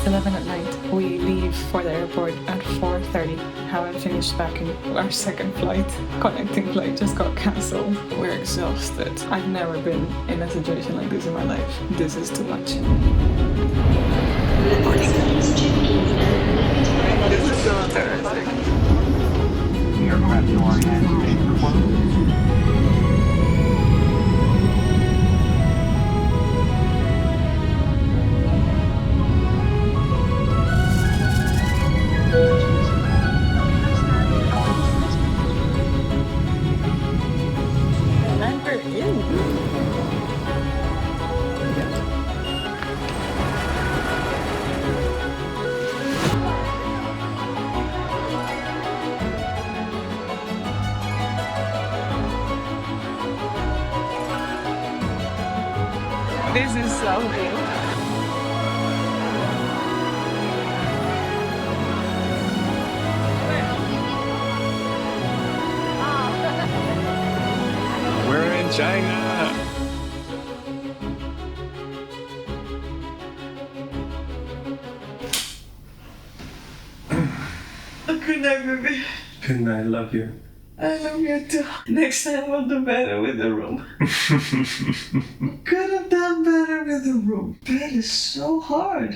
11 at night. We leave for the airport at 4:30. Haven't finished packing. Our second flight, connecting flight, just got cancelled. We're exhausted. I've never been in a situation like this in my life. This is too much. This is so interesting. Aircraft door has closed. This is so good. We're in China! Good night, baby. Good night, love you. I love you too. Next time we'll do better with the room. Could have done better with the room. Bed is so hard.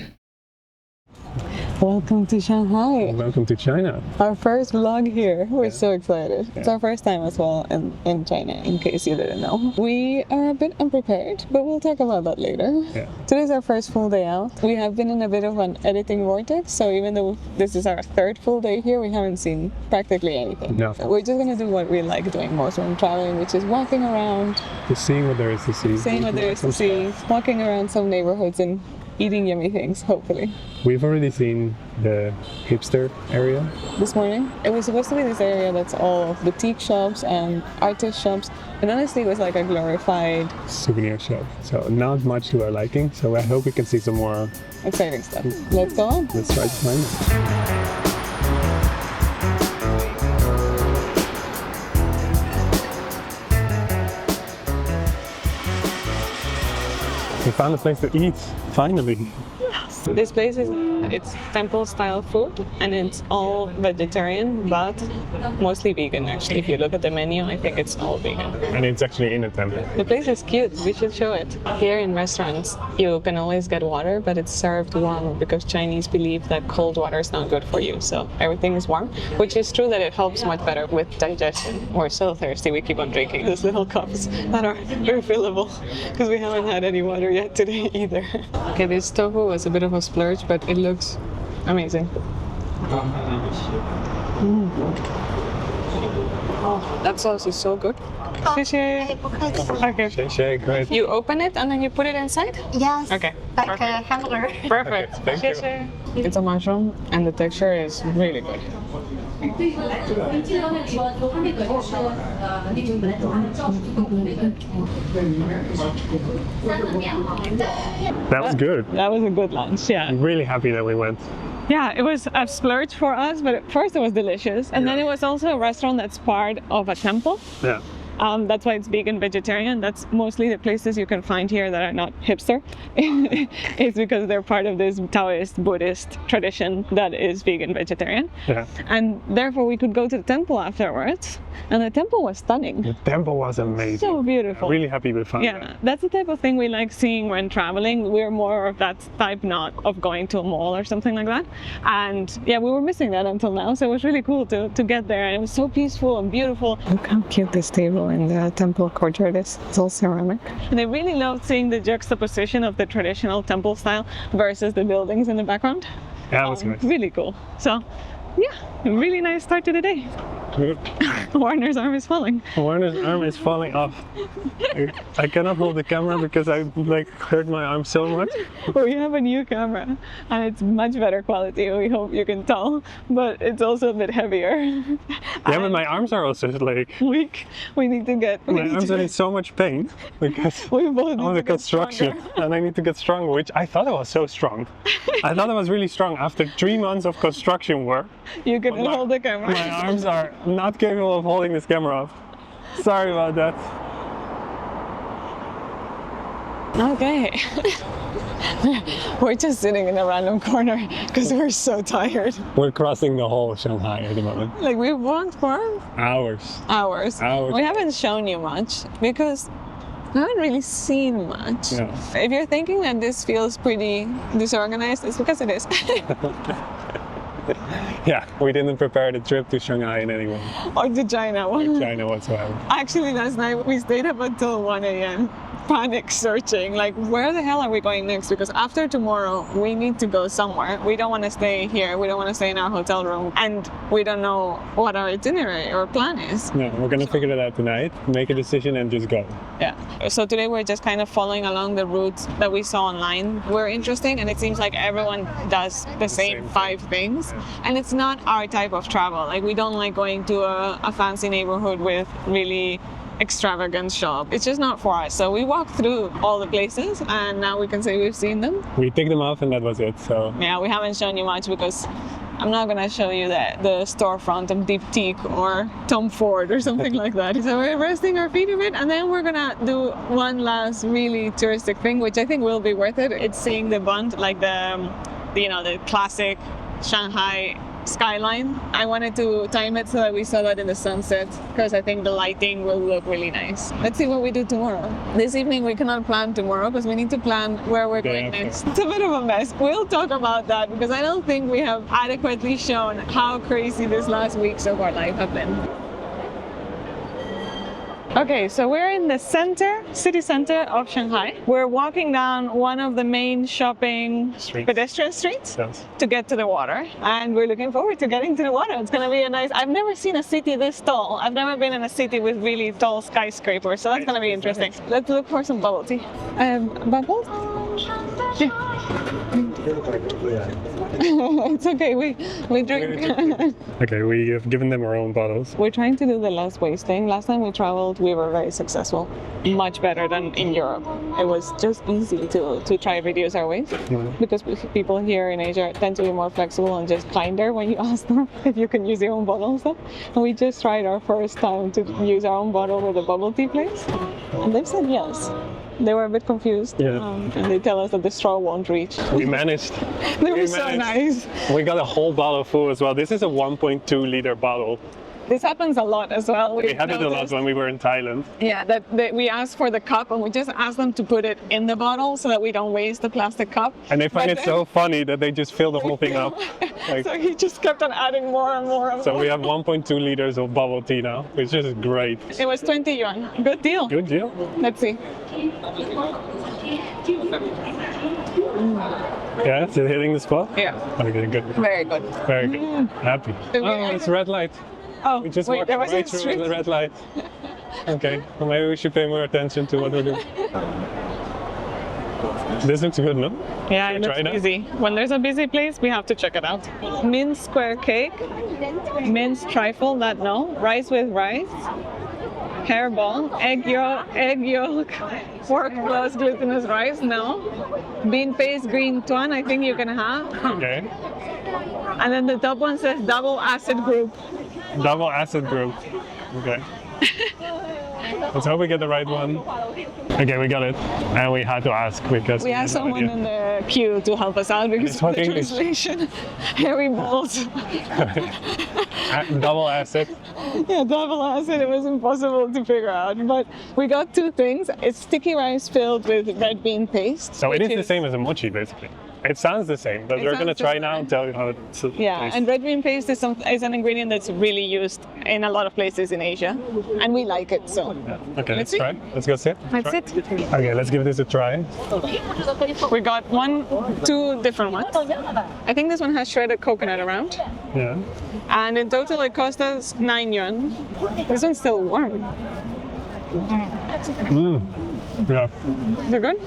Welcome to Shanghai. Welcome to China. Our first vlog here. We're so excited. It's our first time as well in China, in case you didn't know. We are a bit unprepared, but we'll talk about that later. Yeah. Today's our first full day out. We have been in a bit of an editing vortex, so even though this is our third full day here, we haven't seen practically anything. No. We're just gonna do what we like doing most when traveling, which is walking around, Just seeing what there is to see. seeing what there is to see, walking around some neighborhoods and eating yummy things, hopefully. We've already seen the hipster area. This morning, it was supposed to be this area that's all boutique shops and artist shops, and honestly it was like a glorified Souvenir shop. So not much to our liking, so I hope we can see some more. exciting stuff. Let's go on. Let's try to find it. We found a place to eat, finally. This place it's temple style food and it's all vegetarian but mostly vegan actually. If you look at the menu, I think it's all vegan. And it's actually in a temple. The place is cute, we should show it. Here in restaurants, you can always get water, but it's served warm because Chinese believe that cold water is not good for you. So everything is warm, which is true that it helps much better with digestion. We're so thirsty, we keep on drinking these little cups that are refillable because we haven't had any water yet today either. Okay, this tofu was a bit of a splurge, but it looks amazing. Oh, that sauce is so good. Okay. Great. You open it and then you put it inside? Yes. Okay. Like a hamburger. Perfect. Okay, thank you. It's a mushroom and the texture is really good. That was good. That was a good lunch, yeah. I'm really happy that we went. Yeah, it was a splurge for us, but at first it was delicious. And then it was also a restaurant that's part of a temple. Yeah. That's why it's vegan vegetarian. That's mostly the places you can find here that are not hipster. It's because they're part of this Taoist Buddhist tradition that is vegan vegetarian. Yeah. And therefore we could go to the temple afterwards. And the temple was stunning. The temple was amazing. So beautiful. I'm really happy we found Yeah, that. that's the type of thing we like seeing when traveling. We're more of that type, not of going to a mall or something like that. And yeah, we were missing that until now. So it was really cool to get there. And it was so peaceful and beautiful. Look how cute this table in the temple courtyard is. It's all ceramic. And I really loved seeing the juxtaposition of the traditional temple style versus the buildings in the background. Yeah, it was nice. Really cool. So yeah, a really nice start to the day. Good. Warner's arm is falling. Warner's arm is falling off. I cannot hold the camera because I hurt my arm so much. We have a new camera and it's much better quality, we hope you can tell, but it's also a bit heavier. Yeah, but my arms are also weak. We need to get my arms are in so much pain because we both I'm need on to the get construction stronger. and I need to get stronger, which I thought I was so strong. I thought I was really strong after 3 months of construction work. You can hold the camera. My arms are not capable of holding this camera up. Sorry about that. Okay. We're just sitting in a random corner because we're so tired. We're crossing the whole Shanghai at the moment. Like we've walked for Hours. hours. Hours. We haven't shown you much because I haven't really seen much. No. If you're thinking that this feels pretty disorganized, it's because it is. Yeah, we didn't prepare the trip to Shanghai in any way. Or to China. China whatsoever. Actually, last night we stayed up until 1 a.m. panic searching, like where the hell are we going next? Because after tomorrow we need to go somewhere. We don't want to stay here, we don't want to stay in our hotel room, and we don't know what our itinerary or plan is. No, we're gonna figure it out tonight, make a decision and just go. Yeah, so today we're just kind of following along the routes that we saw online. Were interesting, and it seems like everyone does the same 5 things, and it's not our type of travel. Like we don't like going to a fancy neighborhood with really extravagant shop. It's just not for us. So we walked through all the places and now we can say we've seen them. We ticked them off and that was it. So yeah, we haven't shown you much because I'm not gonna show you the storefront of Diptyque or Tom Ford or something like that. So we're resting our feet a bit and then we're gonna do one last really touristic thing, which I think will be worth it. It's seeing the bund, like the classic Shanghai skyline. I wanted to time it so that we saw that in the sunset because I think the lighting will look really nice. Let's see what we do tomorrow. This evening we cannot plan tomorrow because we need to plan where we're going next. It's a bit of a mess. We'll talk about that because I don't think we have adequately shown how crazy these last weeks of our life have been. Okay, so we're in the city center of Shanghai. We're walking down one of the main shopping pedestrian streets to get to the water. And we're looking forward to getting to the water. It's gonna be a nice, I've never seen a city this tall. I've never been in a city with really tall skyscrapers, so that's gonna be interesting. Let's look for some bubble tea. Bubbles? Yeah. It's okay, we drink. Okay, we have given them our own bottles. We're trying to do the less waste thing. Last time we traveled, we were very successful. Much better than in Europe. It was just easy to try reduce our waste because people here in Asia tend to be more flexible and just kinder when you ask them if you can use your own bottle and stuff. And we just tried our first time to use our own bottle with a bubble tea place. And they said yes. They were a bit confused, and they tell us that the straw won't reach. We managed. They were so nice. We got a whole bottle full as well. This is a 1.2 liter bottle. This happens a lot as well. We had it a lot when we were in Thailand. Yeah, that we asked for the cup and we just asked them to put it in the bottle so that we don't waste the plastic cup. And they find it so funny that they just fill the whole thing up. Like, so he just kept on adding more and more and more. So we have 1.2 liters of bubble tea now, which is great. It was 20 yuan. Good deal. Good deal. Let's see. Yeah, is it hitting the spot? Yeah. Okay, good. Very good. Very good. Happy. Oh, it's a red light. Oh, We just wait, walked there was right a through street. the red light. Okay, well maybe we should pay more attention to what we're doing. This looks good, no? Yeah, it Try looks it busy. When there's a busy place, we have to check it out. Minced square cake, minced trifle, that no. Rice with rice, hairball, egg yolk, pork plus glutinous rice, no. Bean paste, green tuan, I think you can have. Okay. And then the top one says double acid group. Double acid group. Okay. Let's hope we get the right one. Okay, we got it. And we had to ask because We asked someone in the queue to help us out because They of spoke the English. translation. Hairy balls. Double acid. Yeah, double acid, it was impossible to figure out. But we got 2 things. It's sticky rice filled with red bean paste. So it which is the same as a mochi, basically. It sounds the same, but It we're gonna sounds try the now and tell you how it tastes. Yeah, and red bean paste is an ingredient that's really used in a lot of places in Asia. And we like it, so. Okay, let's see. try. Let's go sit. That's Try. it. Okay, let's give this a try. We got 2 different ones. I think this one has shredded coconut around. Yeah. And in total it cost us 9 yuan. This one's still warm. Yeah. They're good?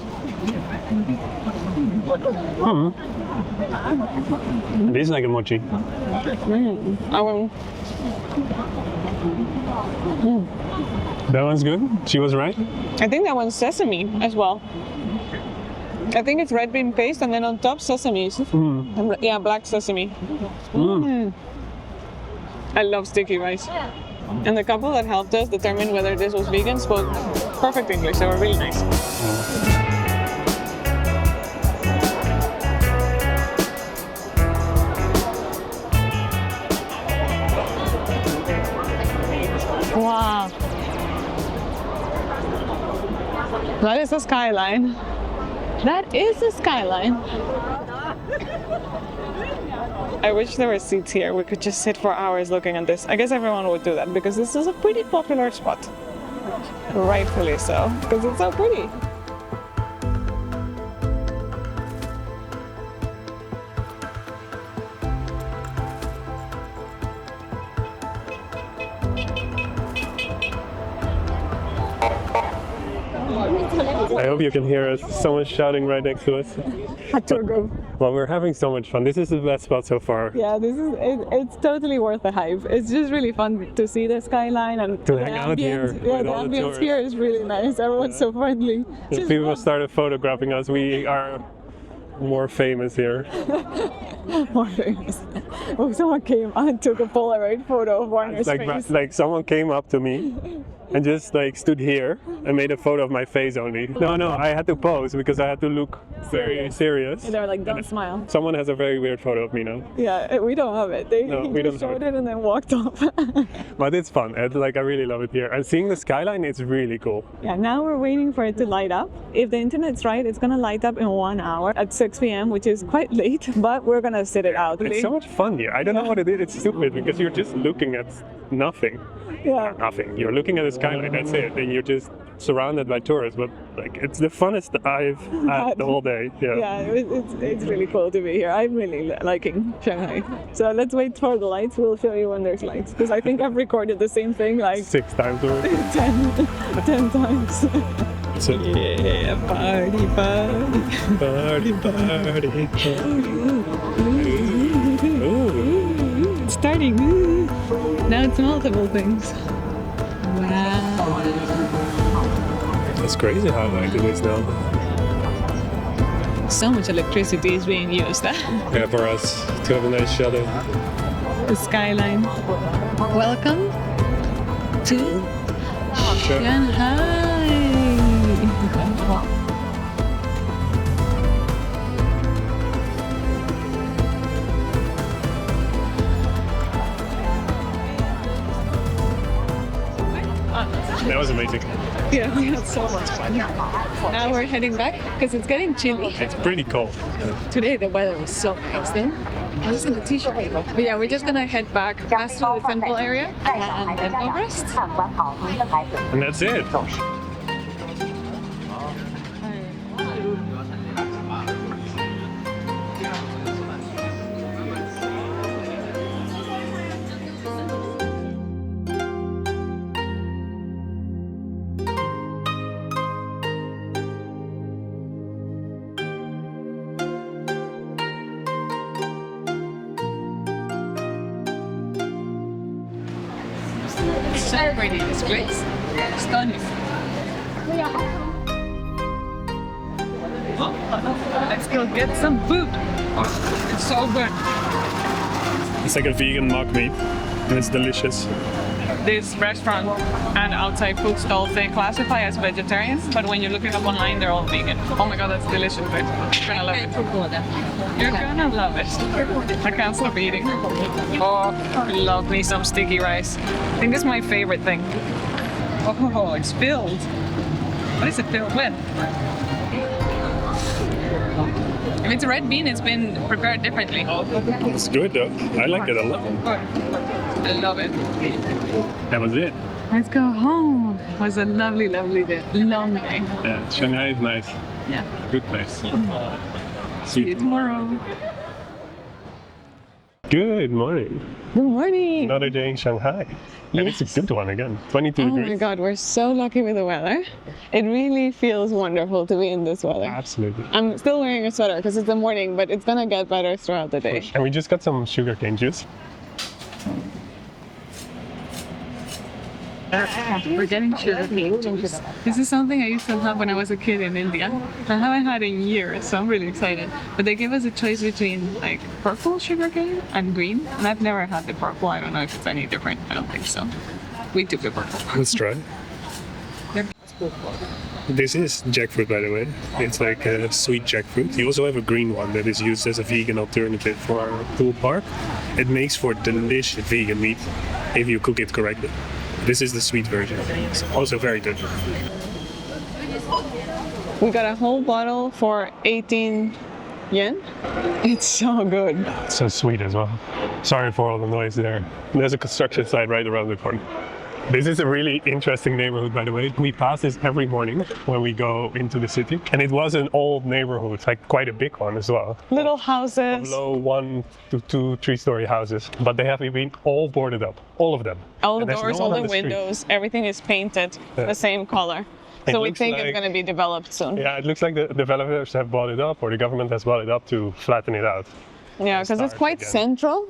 It is like a mochi. That one's good. She was right. I think that one's sesame as well. I think it's red bean paste and then on top sesame. Yeah, black sesame. I love sticky rice. And the couple that helped us determine whether this was vegan spoke perfect English. They were really nice. That is the skyline. That is the skyline. I wish there were seats here. We could just sit for hours looking at this. I guess everyone would do that because this is a pretty popular spot. Rightfully so, because it's so pretty. I hope you can hear us. Someone's shouting right next to us. Well, we're having so much fun. This is the best spot so far. Yeah, it's totally worth the hype. It's just really fun to see the skyline and To hang out here Yeah, with the all the ambience tourists. here is really nice. Everyone's so friendly. If Just people fun. started photographing us, we are more famous here. More famous. Oh, someone came and took a Polaroid photo of Warner's face. Like someone came up to me and just like stood here and made a photo of my face only. No, I had to pose because I had to look very serious. They were like, don't smile. Someone has a very weird photo of me now, Yeah, we don't have it. They No, we don't have showed it. it and then walked off. but it's fun. I really love it here. And seeing the skyline, it's really cool. Yeah, now we're waiting for it to light up. If the internet's right, it's gonna light up in 1 hour at 6 p.m., which is quite late, but we're gonna sit it out. It's so much fun here. I don't know what it is. It's stupid because you're just looking at nothing. Yeah. Nothing. You're looking at the skyline. That's it. And you're just surrounded by tourists. But like, it's the funnest I've had the whole day. Yeah, it's really cool to be here. I'm really liking Shanghai. So let's wait for the lights. We'll show you when there's lights. Because I think I've recorded the same thing like 6 times already. 10 times. So, Yeah, party. party, party. Ooh. It's starting. Now it's multiple things. Wow. It's crazy how light it is now. So much electricity is being used. Yeah, for us to have a nice shadow. The skyline. Welcome to Shanghai. That was amazing. Yeah, we had so much fun. Now we're heading back because it's getting chilly. It's pretty cold. Today the weather was so nice then. I was in a t-shirt. But yeah, we're just gonna head back past the temple area and then go rest. And that's it. Celebrating this place. Stunning. Let's go get some food. It's so good. It's like a vegan mock meat, and it's delicious. This restaurant and outside food stalls, they classify as vegetarian, but when you look it up online, they're all vegan. Oh my god, that's delicious, babe. You're gonna love it. You're gonna love it. I can't stop eating. Oh, I love me some sticky rice. I think this is my favorite thing. Oh, it's filled. What is it filled with? If it's a red bean, it's been prepared differently. It's good though. I like it a lot. I love it. That was it. Let's go home. It was a lovely, lovely day. Long day. Yeah, Shanghai is nice. Yeah. Good place. See you tomorrow. Good morning. Good morning. Another day in Shanghai. And it's a good one again. 22 Oh degrees. my god, we're so lucky with the weather. It really feels wonderful to be in this weather. Absolutely. I'm still wearing a sweater because it's the morning, but it's gonna get better throughout the day. And we just got some sugarcane juice. We're getting sugarcane juice. This is something I used to have when I was a kid in India. I haven't had in years, so I'm really excited. But they gave us a choice between like purple sugarcane and green, and I've never had the purple. I don't know if it's any different. I don't think so. We took the purple. Let's try. This is jackfruit, by the way. It's like a sweet jackfruit. You also have a green one that is used as a vegan alternative for our pool park. It makes for delicious vegan meat if you cook it correctly. This is the sweet version. It's also very good. We got a whole bottle for 18 yen. It's so good. It's so sweet as well. Sorry for all the noise there. There's a construction site right around the corner. This is a really interesting neighborhood, by the way. We pass this every morning when we go into the city. And it was an old neighborhood, like quite a big one as well. Little houses. Low 1 to 2, 3-story houses. But they have been all boarded up, all of them. All the And there's doors, no all one the on street. windows, everything is painted the same color. It So we looks think like- it's going to be developed soon. Yeah, it looks like the developers have bought it up, or the government has bought it up to flatten it out. Yeah, because it's start quite again. central.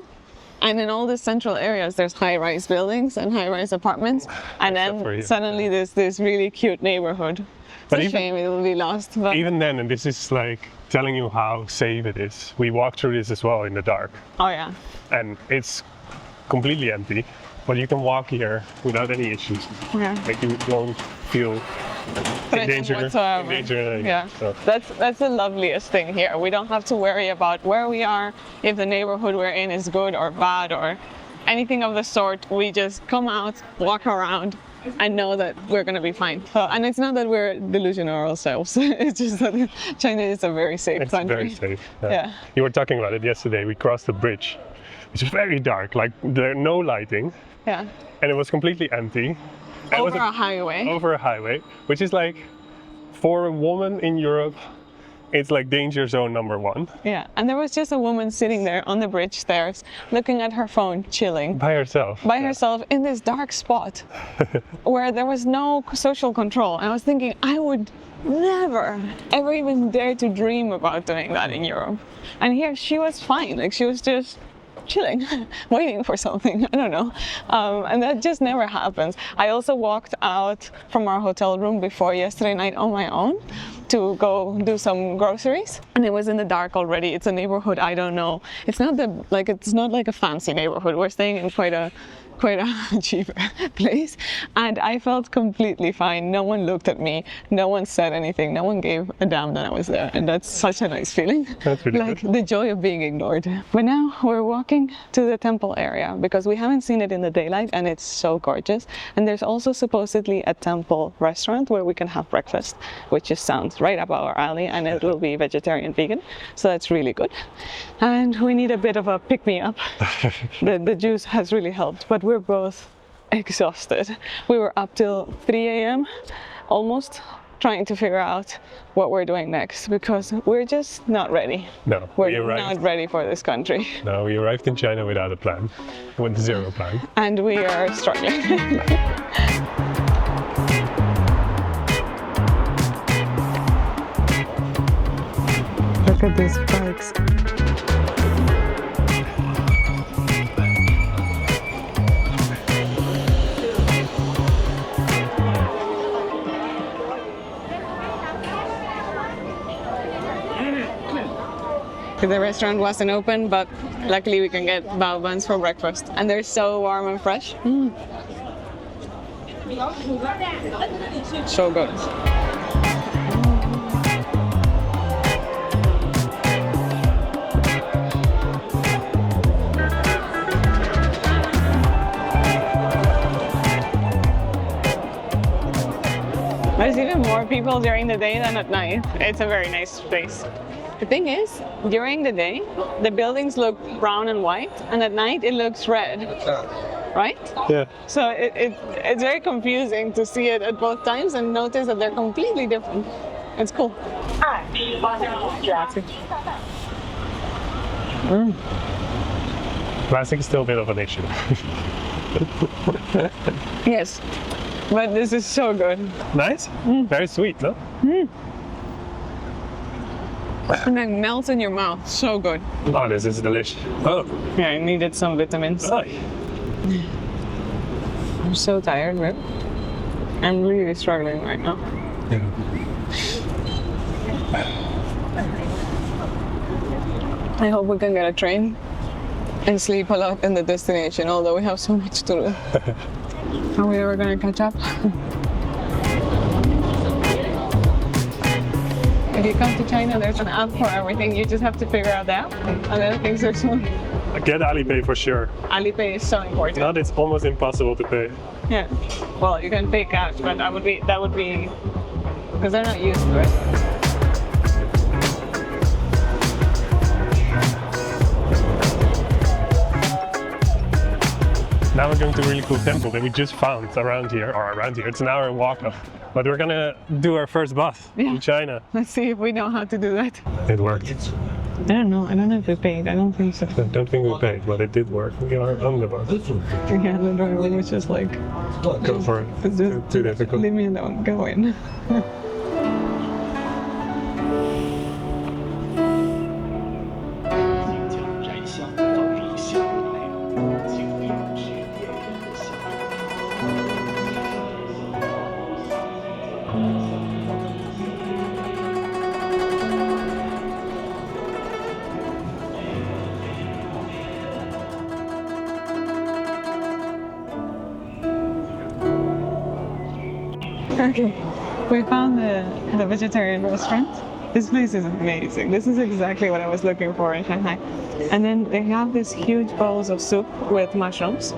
And in all the central areas, there's high-rise buildings and high-rise apartments. And Except for then here. suddenly there's this really cute neighborhood. It's But a even- shame it will be lost. But Even then, and this is like telling you how safe it is. We walked through this as well in the dark, oh yeah, and it's completely empty. But you can walk here without any issues. yeah. Like you won't feel in danger. whatsoever. In danger. Yeah, So, that's the loveliest thing here. We don't have to worry about where we are, if the neighborhood we're in is good or bad or anything of the sort. We just come out, walk around, and know that we're going to be fine. And it's not that we're delusional ourselves. It's just that China is a very safe it's country. very safe. Yeah. You were talking about it yesterday. We crossed a bridge, which is very dark. Like there's no lighting, Yeah. and it was completely empty. And it was Over a highway. over a highway, which is like, for a woman in Europe, it's like danger zone number 1. Yeah. And there was just a woman sitting there on the bridge stairs, looking at her phone, chilling. By herself. By herself in this dark spot where there was no social control. I was thinking I would never ever even dare to dream about doing that in Europe. And here she was fine, like she was just chilling, waiting for something, I don't know. And that just never happens. I also walked out from our hotel room before yesterday night on my own to go do some groceries, and it was in the dark already. It's a neighborhood I don't know. It's not like a fancy neighborhood. We're staying in quite a cheap place, and I felt completely fine. No one looked at me, no one said anything, no one gave a damn that I was there, and that's such a nice feeling. That's really like good. the joy of being ignored. But now we're walking to the temple area because we haven't seen it in the daylight, and it's so gorgeous. And there's also supposedly a temple restaurant where we can have breakfast, which just sounds right up our alley, and it will be vegetarian vegan, so that's really good. And we need a bit of a pick-me-up. The juice has really helped, but we're both exhausted. We were up till 3 a.m. almost, trying to figure out what we're doing next because we're just not ready. No, We're we arrived. not ready for this country, No, we arrived in China without a plan, with zero plan. and we are struggling. Look at these bikes. The restaurant wasn't open, but luckily we can get bao buns for breakfast, and they're so warm and fresh. So good. There's even more people during the day than at night. It's a very nice place. The thing is, during the day, the buildings look brown and white, and at night it looks red, right? Yeah. So it's very confusing to see it at both times and notice that they're completely different. It's cool. Plastic is still a bit of an issue. Yes, but this is so good. Nice? Very sweet, no? And it melts in your mouth. So good. Oh, this is delicious. Oh, Yeah, I needed some vitamins. oh. I'm so tired, but I'm really struggling right now. I hope we can get a train and sleep a lot in the destination, although we have so much to do. Are we ever gonna catch up? If you come to China, there's an app for everything. You just have to figure out the app, and then things are smooth. Get Alipay for sure. Alipay is so important. Not, it's almost impossible to pay. Yeah. Well, you can pay cash, but that would be because they're not used to it. Now we're going to a really cool temple that we just found around here, It's an hour walk up. But we're gonna do our first bus in China. Let's see if we know how to do that. It worked. I don't know. I don't know if we paid. I don't think so. I don't think we paid, but it did work. We are on the bus. Yeah, the driver was just like, Go for it. it's just, Too difficult. leave me alone. Go in. Okay, we found the vegetarian restaurant. This place is amazing. This is exactly what I was looking for in Shanghai. And then they have these huge bowls of soup with mushrooms.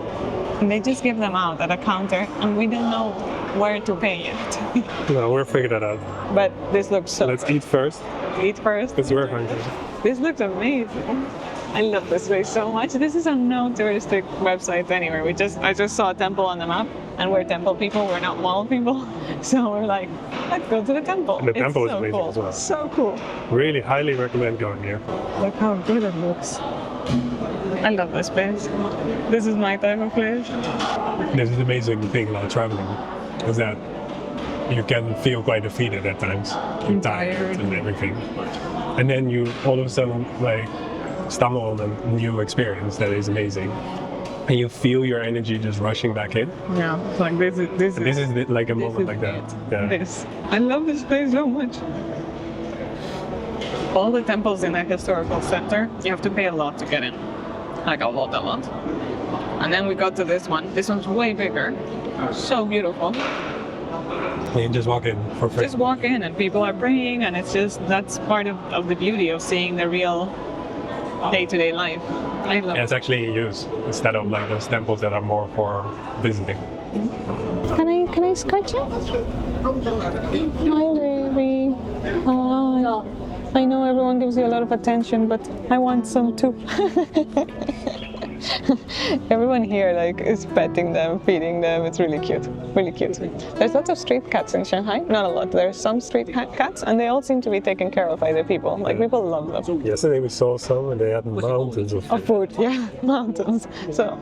And they just give them out at a counter, and we don't know where to pay yet. No, we'll figure that out. But this looks so Let's good. eat first, Eat first. because we're hungry. This looks amazing. I love this place so much. This is on no touristic websites anywhere. I just saw a temple on the map, and we're temple people, we're not mall people. So we're like, let's go to the temple. And the temple is so amazing cool. as well. So cool. Really highly recommend going here. Look how good it looks. I love this place. This is my type of place. This is the amazing thing about traveling, is that you can feel quite defeated at times. You're tired and everything. And then you all of a sudden like stumble on a new experience that is amazing. And you feel your energy just rushing back in. Yeah, like this is like a moment like that. Yeah. This. I love this place so much. All the temples in the historical center, you have to pay a lot to get in. Like a lot. And then we got to this one. This one's way bigger. So beautiful. You can just walk in for free. Just walk in and people are praying, and it's just, that's part of the beauty of seeing the real day-to-day life. I love Yeah, it's actually in use instead of like those temples that are more for visiting. Can I scratch you? Hi, baby. Hi. I know everyone gives you a lot of attention, but I want some too. Everyone here like is petting them, feeding them. It's really cute, really cute. There's lots of street cats in Shanghai. Not a lot. There's some street cats, and they all seem to be taken care of by the people. Like people love them. Yesterday we saw some and they had mountains of Of food, yeah, mountains. So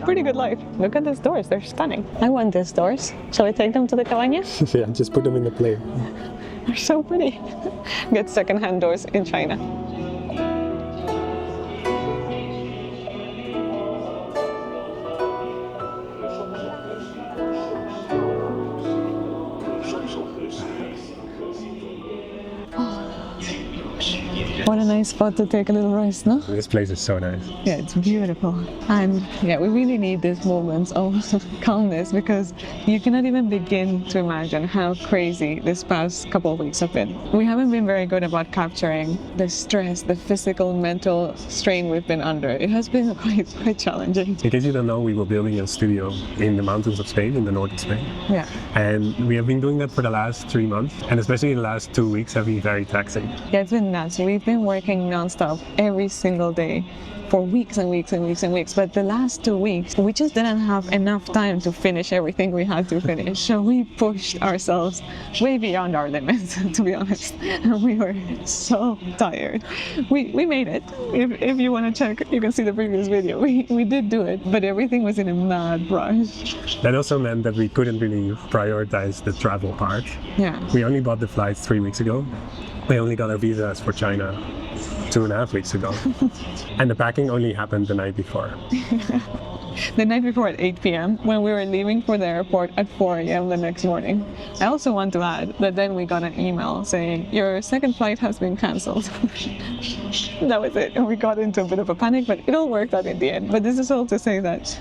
pretty good life. Look at these doors. They're stunning. I want these doors. Shall we take them to the cabaña? Yeah, just put them in the plane. They're so pretty. Get secondhand doors in China. What a nice spot to take a little rest, no? This place is so nice. Yeah, it's beautiful. And yeah, we really need these moments of calmness, because you cannot even begin to imagine how crazy this past couple of weeks have been. We haven't been very good about capturing the stress, the physical, mental strain we've been under. It has been quite challenging. In case you don't know, we were building a studio in the mountains of Spain, in the north of Spain. Yeah. And we have been doing that for the last 3 months, and especially the last 2 weeks have been very taxing. Yeah, it's been nuts. We've been working nonstop every single day for weeks and weeks and weeks and weeks. But the last 2 weeks, we just didn't have enough time to finish everything we had to finish. So we pushed ourselves way beyond our limits, to be honest. And we were so tired. We made it. If you want to check, you can see the previous video. We did do it, but everything was in a mad rush. That also meant that we couldn't really prioritize the travel part. Yeah. We only bought the flights 3 weeks ago. We only got our visas for China 2.5 weeks ago. And the packing only happened the night before. The night before at 8 p.m. when we were leaving for the airport at 4 a.m. the next morning. I also want to add that then we got an email saying, your second flight has been cancelled. That was it. And we got into a bit of a panic, but it all worked out in the end. But this is all to say that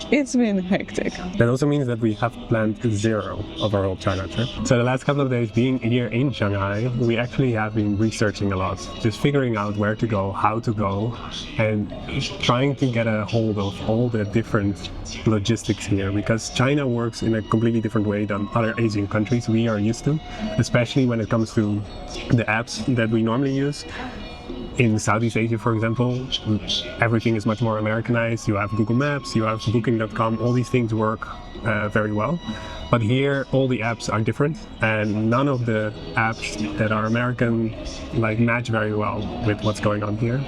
it's been hectic. That also means that we have planned 0 of our whole China trip. So the last couple of days being here in Shanghai, we actually have been researching a lot, just figuring out where to go, how to go, and trying to get a hold of all the different different logistics here because China works in a completely different way than other Asian countries we are used to, especially when it comes to the apps that we normally use. In Southeast Asia, for example, everything is much more Americanized. You have Google Maps, you have Booking.com, all these things work very well. But here, all the apps are different, and none of the apps that are American match very well with what's going on here.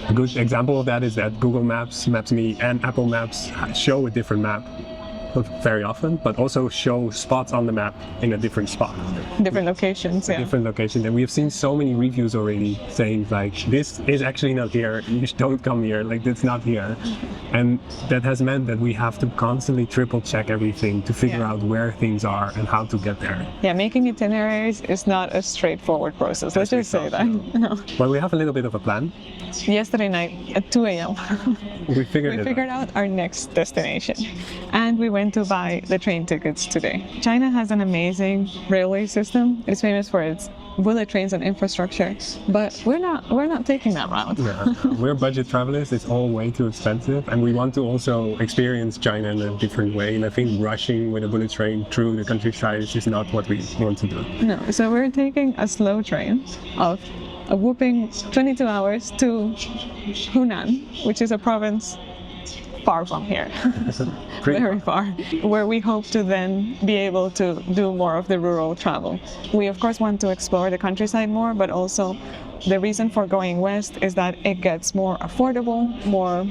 A good example of that is that Google Maps, Maps.me, and Apple Maps show a different map. Not very often, but also show spots on the map in a different spot. Different locations, yeah. Different locations, and we have seen so many reviews already saying this is actually not here. You just don't come here. It's not here, and that has meant that we have to constantly triple check everything to figure out where things are and how to get there. Yeah, making itineraries is not a straightforward process. Let's just say that. No. But we have a little bit of a plan. Yesterday night at 2 a.m. we figured out our next destination, and we went to buy the train tickets today. China has an amazing railway system. It's famous for its bullet trains and infrastructure, but we're not taking that route. Yeah, we're budget travelers. It's all way too expensive, and we want to also experience China in a different way. And I think rushing with a bullet train through the countryside is just not what we want to do. No, so we're taking a slow train of a whooping 22 hours to Hunan, which is a province far from here. Very far, where we hope to then be able to do more of the rural travel. We of course want to explore the countryside more, but also the reason for going west is that it gets more affordable, more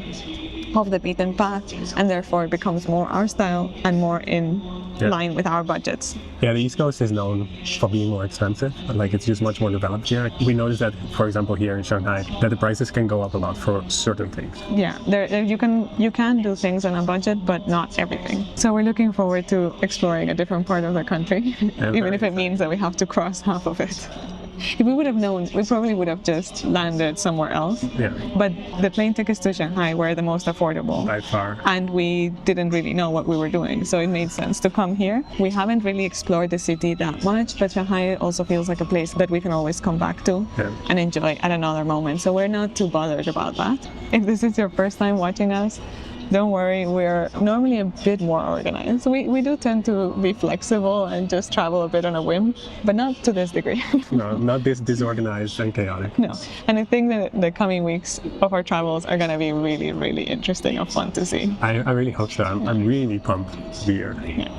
off the beaten path, and therefore it becomes more our style and more in line with our budgets. Yeah, the East Coast is known for being more expensive. It's just much more developed here. We noticed that, for example, here in Shanghai, that the prices can go up a lot for certain things. Yeah, you can do things on a budget, but not everything. So we're looking forward to exploring a different part of the country, even if it means that we have to cross half of it. If we would have known, we probably would have just landed somewhere else. Yeah. But the plane tickets to Shanghai were the most affordable. By far. And we didn't really know what we were doing, so it made sense to come here. We haven't really explored the city that much, but Shanghai also feels like a place that we can always come back to and enjoy at another moment. So we're not too bothered about that. If this is your first time watching us, don't worry, we're normally a bit more organized. We do tend to be flexible and just travel a bit on a whim, but not to this degree. No, not this disorganized and chaotic. No, and I think that the coming weeks of our travels are going to be really, really interesting and fun to see. I really hope so. I'm really pumped to be here. Yeah.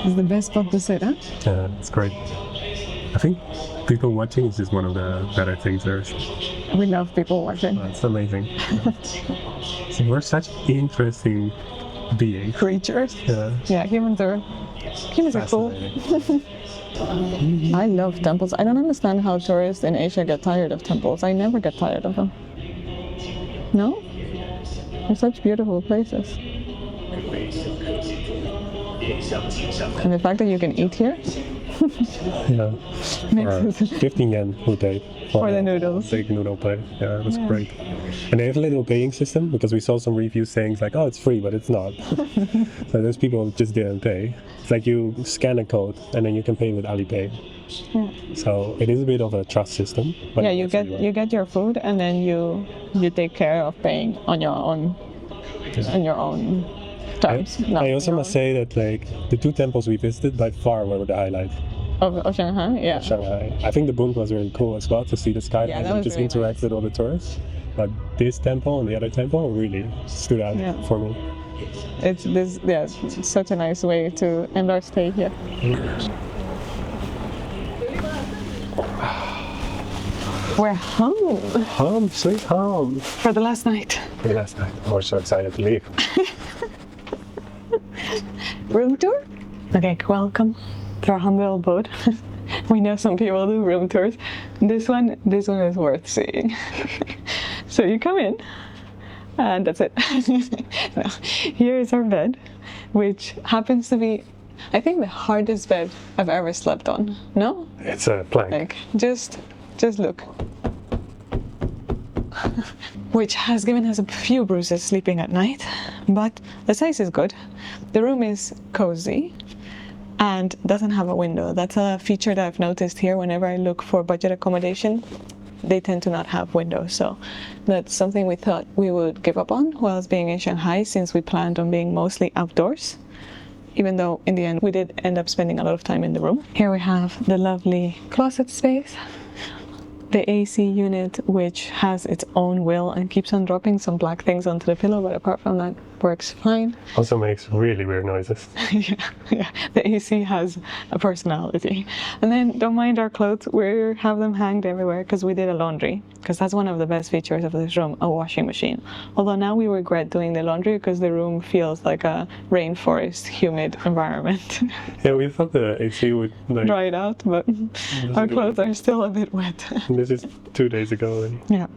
It's the best spot to sit, huh? Yeah, it's great. I think people watching is just one of the better things there is. We love people watching. It's amazing. So we're such interesting beings. Creatures. Yeah. Humans are cool. I love temples. I don't understand how tourists in Asia get tired of temples. I never get tired of them. No? They're such beautiful places. And the fact that you can eat here? Yeah. Or 15 yen per day. For the noodles. Big noodle plate. Yeah, it was great. And they have a little paying system because we saw some reviews saying oh, it's free, but it's not. So those people just didn't pay. It's like you scan a code and then you can pay with Alipay. Yeah. So it is a bit of a trust system. But yeah, you get your food and then you take care of paying on your own terms. I also must say that the two temples we visited by far were the highlight. Of Shanghai, yeah. Shanghai. I think the bund was really cool as well to see the skyline and just really interact with all the tourists. But this temple and the other temple really stood out for me. It's such a nice way to end our stay here. We're home. Home, sweet home. For the last night. We're so excited to leave. Room tour? Okay, welcome to our humble abode. We know some people do room tours. This one is worth seeing. So you come in, and that's it. No. Here is our bed, which happens to be, I think, the hardest bed I've ever slept on. No? It's a plank. Just look. Which has given us a few bruises sleeping at night, but the size is good. The room is cozy and doesn't have a window. That's a feature that I've noticed here whenever I look for budget accommodation. they tend to not have windows. So that's something we thought we would give up on whilst being in Shanghai, since we planned on being mostly outdoors. Even though in the end we did end up spending a lot of time in the room. Here we have the lovely closet space, the AC unit, which has its own will and keeps on dropping some black things onto the pillow, but apart from that, works fine. Also makes really weird noises. yeah, the AC has a personality. And then don't mind our clothes, we have them hanged everywhere because we did a laundry, because that's one of the best features of this room, a washing machine. Although now we regret doing the laundry because the room feels like a rainforest, humid environment. Yeah, we thought the AC would like Dry it out, but our clothes are still a bit wet. This is 2 days ago already. Yeah.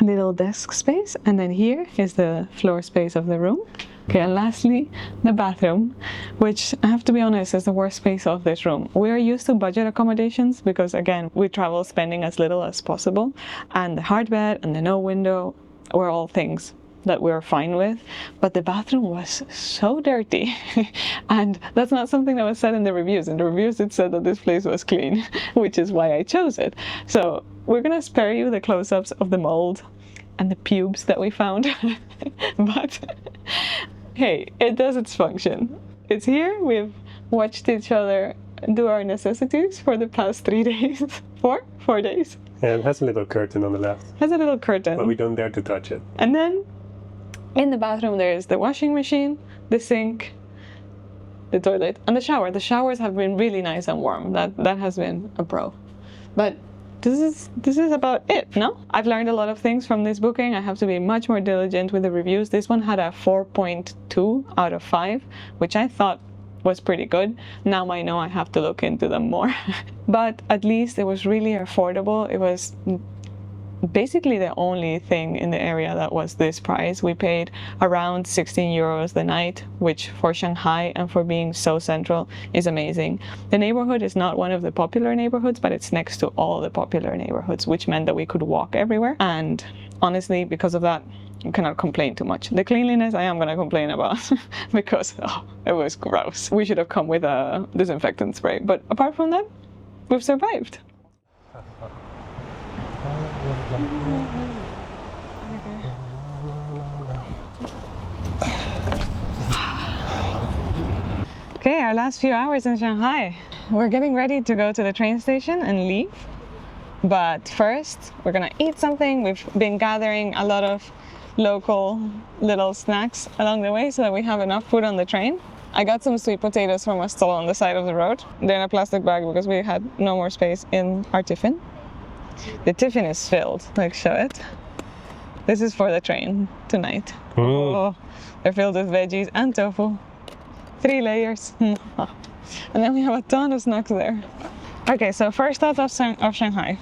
Little desk space, and then here is the floor space of the room. Okay, and lastly, the bathroom, which I have to be honest is the worst space of this room. We are used to budget accommodations because, again, we travel spending as little as possible, and the hard bed and the no window were all things that we were fine with, but the bathroom was so dirty. And that's not something that was said in the reviews. In the reviews it said that this place was clean, which is why I chose it. So we're gonna spare you the close-ups of the mold and the pubes that we found. But hey, it does its function. It's here. We've watched each other do our necessities for the past 3 days. 4 days. Yeah, it has a little curtain on the left, Has a little curtain. but we don't dare to touch it. And then in the bathroom there is the washing machine, the sink, the toilet, and the shower. The showers have been really nice and warm. That has been a pro. But this is about it, no? I've learned a lot of things from this booking. I have to be much more diligent with the reviews. This one had a 4.2 out of 5, which I thought was pretty good. Now I know I have to look into them more. But at least it was really affordable. It was basically the only thing in the area that was this price. We paid around 16 euros the night, which for Shanghai and for being so central is amazing. The neighborhood is not one of the popular neighborhoods, but it's next to all the popular neighborhoods, which meant that we could walk everywhere. And honestly, because of that, you cannot complain too much. The cleanliness I am going to complain about because it was gross. We should have come with a disinfectant spray. But apart from that, we've survived. Okay, our last few hours in Shanghai. We're getting ready to go to the train station and leave. But first, we're gonna eat something. We've been gathering a lot of local little snacks along the way so that we have enough food on the train. I got some sweet potatoes from a stall on the side of the road. They're in a plastic bag because we had no more space in our tiffin. The tiffin is filled, like show it. This is for the train tonight. Oh, they're filled with veggies and tofu. 3 layers. And then we have a ton of snacks there. Okay, so first thoughts of Shanghai.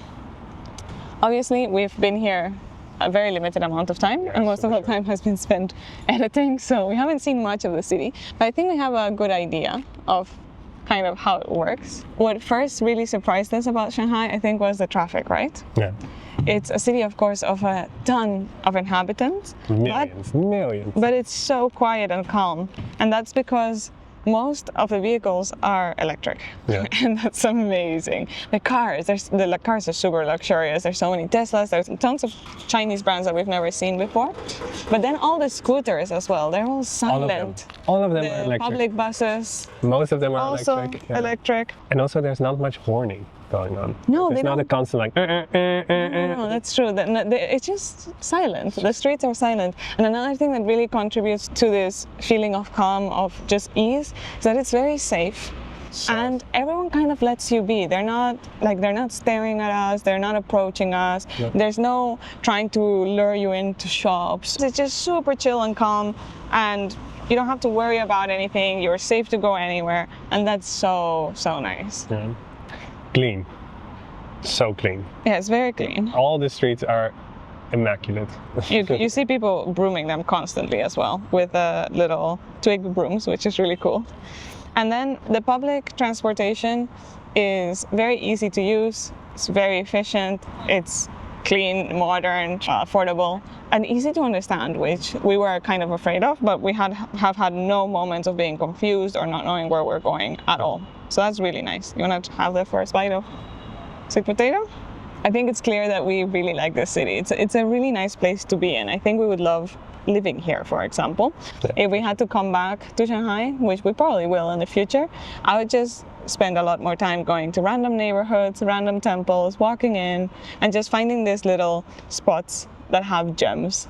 Obviously, we've been here a very limited amount of time, and most of the time has been spent editing, so we haven't seen much of the city. But I think we have a good idea of kind of how it works. What first really surprised us about Shanghai, I think, was the traffic, right? Yeah. It's a city, of course, of a ton of inhabitants. Millions. But it's so quiet and calm. And that's because most of the vehicles are electric. Yeah. And that's amazing. The cars are super luxurious. There's so many Teslas. There's tons of Chinese brands that we've never seen before. But then all the scooters as well, they're all silent. All of them The are electric. public buses, Most of them are also electric. Yeah. electric. And also there's not much warning going on. No, it's they not don't. a constant like No, that's true. It's just silent. The streets are silent. And another thing that really contributes to this feeling of calm, of just ease, is that it's very safe. And everyone kind of lets you be. They're not staring at us. They're not approaching us. Yeah. There's no trying to lure you into shops. It's just super chill and calm, and you don't have to worry about anything. You're safe to go anywhere, and that's so nice. Yeah. Clean. So clean. Yeah, it's very clean. All the streets are immaculate. You see people brooming them constantly as well with little twig brooms, which is really cool. And then the public transportation is very easy to use. It's very efficient. It's clean, modern, affordable, and easy to understand, which we were kind of afraid of, but we have had no moments of being confused or not knowing where we're going at all. So that's really nice. You want to have the first bite of sweet potato? I think it's clear that we really like this city. It's a really nice place to be in. I think we would love living here, for example. Yeah. If we had to come back to Shanghai, which we probably will in the future, I would just spend a lot more time going to random neighborhoods, random temples, walking in, and just finding these little spots that have gems,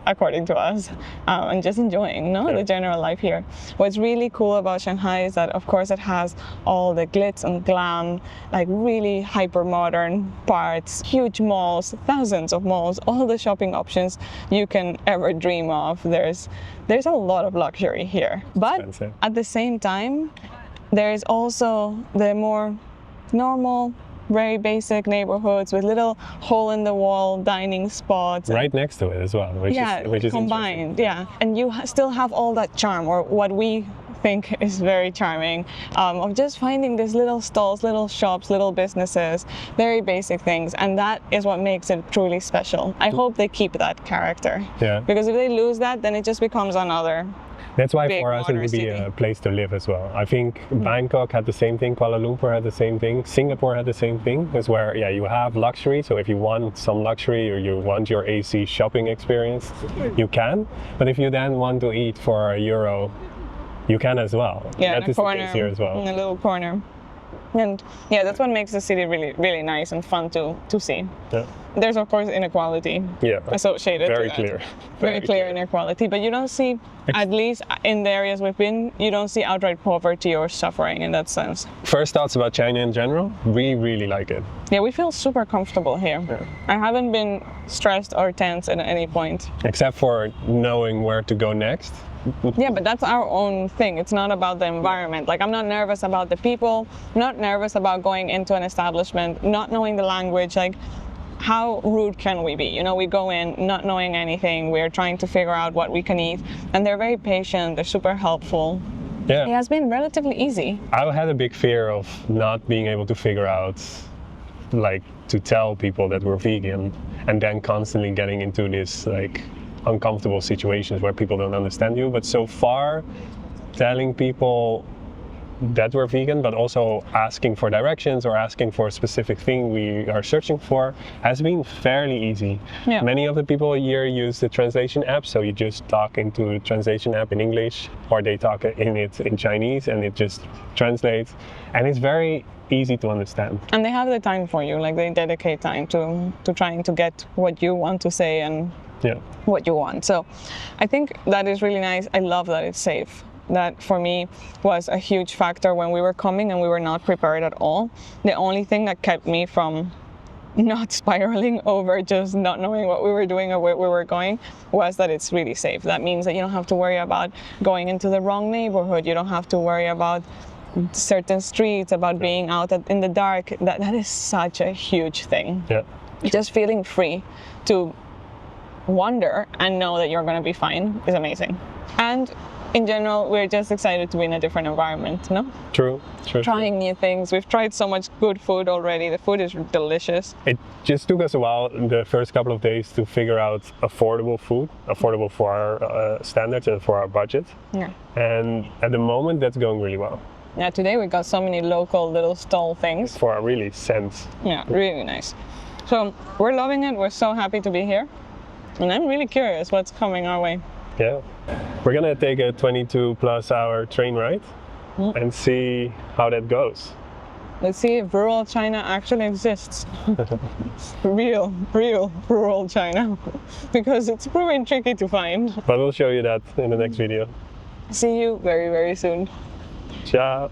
according to us, and just enjoying the general life here. What's really cool about Shanghai is that, of course, it has all the glitz and glam, like really hyper modern parts, huge malls, thousands of malls, all the shopping options you can ever dream of. There's a lot of luxury here, but Expensive. at the same time, there is also the more normal, very basic neighborhoods with little hole-in-the-wall dining spots. Right next to it as well, which is combined, and you still have all that charm, or what we think is very charming, of just finding these little stalls, little shops, little businesses, very basic things, and that is what makes it truly special. I hope they keep that character, because if they lose that, then it just becomes another. That's why big for us it would be city. a place to live as well. I think Bangkok had the same thing, Kuala Lumpur had the same thing, Singapore had the same thing. It's where you have luxury, so if you want some luxury or you want your AC shopping experience, you can. But if you then want to eat for €1, you can as well. Yeah, that in a is corner, the case here as well. in a little corner. And that's what makes the city really, really nice and fun to see. Yeah. There's of course inequality associated Very to that. clear. Very clear inequality, but you don't see, at least in the areas we've been, you don't see outright poverty or suffering in that sense. First thoughts about China in general, we really like it. Yeah, we feel super comfortable here. I haven't been stressed or tense at any point. Except for knowing where to go next. Yeah, but that's our own thing. It's not about the environment. Like, I'm not nervous about the people, not nervous about going into an establishment, not knowing the language. Like, how rude can we be? You know, we go in not knowing anything. We're trying to figure out what we can eat, and they're very patient. They're super helpful. Yeah. It has been relatively easy. I had a big fear of not being able to figure out, like, to tell people that we're vegan, and then constantly getting into this, like, uncomfortable situations where people don't understand you. But so far, telling people that we're vegan, but also asking for directions or asking for a specific thing we are searching for, has been fairly easy. Yeah. Many of the people here use the translation app, so you just talk into the translation app in English, or they talk in it in Chinese, and it just translates, and it's very easy to understand. And they have the time for you. Like, they dedicate time to trying to get what you want to say and what you want. So I think that is really nice. I love that it's safe. That for me was a huge factor when we were coming and we were not prepared at all. The only thing that kept me from not spiraling over just not knowing what we were doing or where we were going was that it's really safe. That means that you don't have to worry about going into the wrong neighborhood. You don't have to worry about certain streets, about being out in the dark. That is such a huge thing. Yeah. Just feeling free to wander and know that you're going to be fine is amazing. And in general, we're just excited to be in a different environment, no? True. Trying new things. We've tried so much good food already. The food is delicious. It just took us a while, the first couple of days, to figure out affordable food, affordable for our standards and for our budget. Yeah. And at the moment, that's going really well. Yeah, today we got so many local little stall things. For our really cents. Yeah, really nice. So we're loving it. We're so happy to be here. And I'm really curious what's coming our way. Yeah. We're gonna take a 22+ hour train ride and see how that goes. Let's see if rural China actually exists. real rural China. Because it's proving tricky to find. But we'll show you that in the next video. See you very, very soon. Ciao.